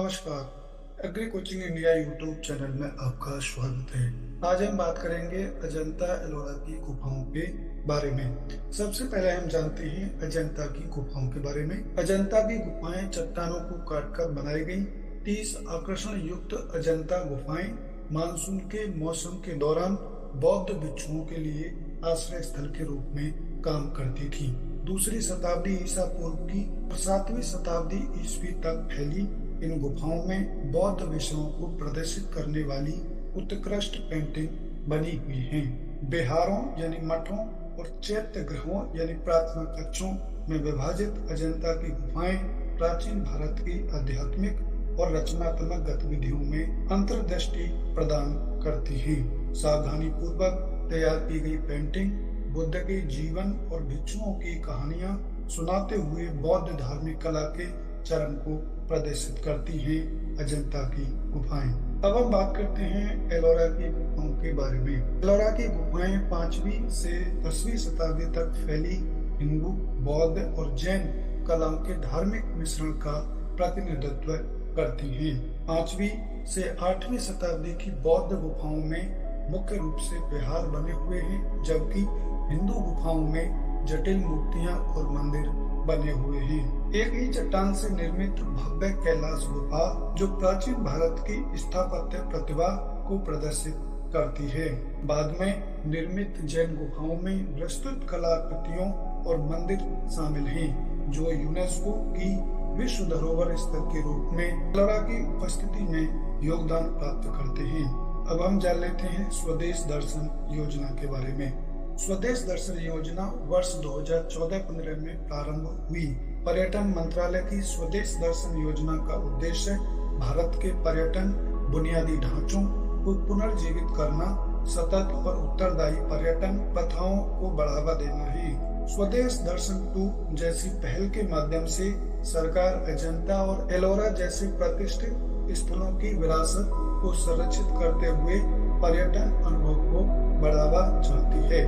नमस्कार। Agree coaching India YouTube channel में आपका स्वागत है। आज हम बात करेंगे अजंता एलोरा की गुफाओं के बारे में। सबसे पहले हम जानते हैं अजंता की गुफाओं के बारे में। अजंता की गुफाएं चट्टानों को काटकर बनाई गई 30 आकर्षण युक्त अजंता गुफाएं मानसून के मौसम के दौरान बौद्ध भिक्षुओं के लिए आश्रय स्थल के रूप में काम करती थी। दूसरी शताब्दी ईसा पूर्व की 7वीं शताब्दी ईस्वी तक फैली इन गुफाओं में बौद्ध विषयों को प्रदर्शित करने वाली उत्कृष्ट पेंटिंग बनी हुई हैं। बिहारों यानी मठों और चैत्य गृहों यानी प्रार्थना कक्षों में विभाजित अजंता की गुफाएं प्राचीन भारत की आध्यात्मिक और रचनात्मक गतिविधियों में अंतर्दृष्टि प्रदान करती हैं। सावधानी पूर्वक तैयार की गई पेंटिंग बुद्ध के जीवन और भिक्षुओं की कहानियां सुनाते हुए बौद्ध धार्मिक कला के चरण को प्रदर्शित करती हैं। अजंता की गुफाएं। अब हम बात करते हैं एलोरा की गुफाओं के बारे में। एलोरा की गुफाएं 5वीं से 10वीं शताब्दी तक फैली हिंदू, बौद्ध और जैन कलाओं के धार्मिक मिश्रण का प्रतिनिधित्व करती हैं। 5वीं से 8वीं शताब्दी की बौद्ध गुफाओं में मुख्य रूप से विहार बने हुए हैं, जबकि हिंदू गुफाओं में जटिल मूर्तियां और मंदिर बने हुए हैं। एक ही चट्टान से निर्मित भव्य कैलाश गुफा जो प्राचीन भारत की स्थापत्य प्रतिभा को प्रदर्शित करती है। बाद में निर्मित जैन गुफाओं में विस्तृत कलाकृतियों और मंदिर शामिल हैं, जो यूनेस्को की विश्व धरोहर स्थल के रूप में एलोरा की उपस्थिति में योगदान प्राप्त करते हैं। अब हम जान लेते हैं स्वदेश दर्शन योजना के बारे में। स्वदेश दर्शन योजना वर्ष 2014-15 में प्रारंभ हुई। पर्यटन मंत्रालय की स्वदेश दर्शन योजना का उद्देश्य भारत के पर्यटन बुनियादी ढांचों को पुनर्जीवित करना, सतत और उत्तरदायी पर्यटन प्रथाओं को बढ़ावा देना है। स्वदेश दर्शन 2 जैसी पहल के माध्यम से सरकार अजंता और एलोरा जैसे प्रतिष्ठित स्थलों की विरासत को संरक्षित करते हुए पर्यटन अनुभव को बढ़ावा चाहती है।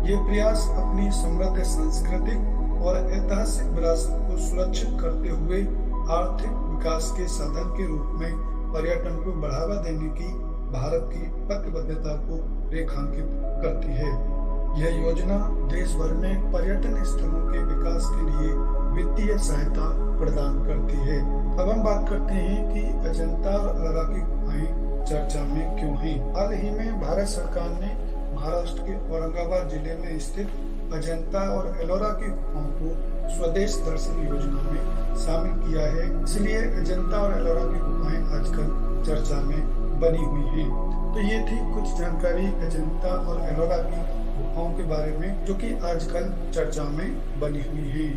ये प्रयास अपनी समृद्ध सांस्कृतिक और ऐतिहासिक विरासत को सुरक्षित करते हुए आर्थिक विकास के साधन के रूप में पर्यटन को बढ़ावा देने की भारत की प्रतिबद्धता को रेखांकित करती है। यह योजना देश भर में पर्यटन स्थलों के विकास के लिए वित्तीय सहायता प्रदान करती है। अब हम बात करते हैं कि अजंता और एलोरा की गुफाएं चर्चा में क्यों हैं। हाल ही में भारत सरकार ने महाराष्ट्र के औरंगाबाद जिले में स्थित अजंता और एलोरा की गुफाओं को स्वदेश दर्शन योजना में शामिल किया है। इसलिए अजंता और एलोरा की गुफाएं आजकल चर्चा में बनी हुई हैं। तो ये थी कुछ जानकारी अजंता और एलोरा की गुफाओं के बारे में, जो कि आजकल चर्चा में बनी हुई है।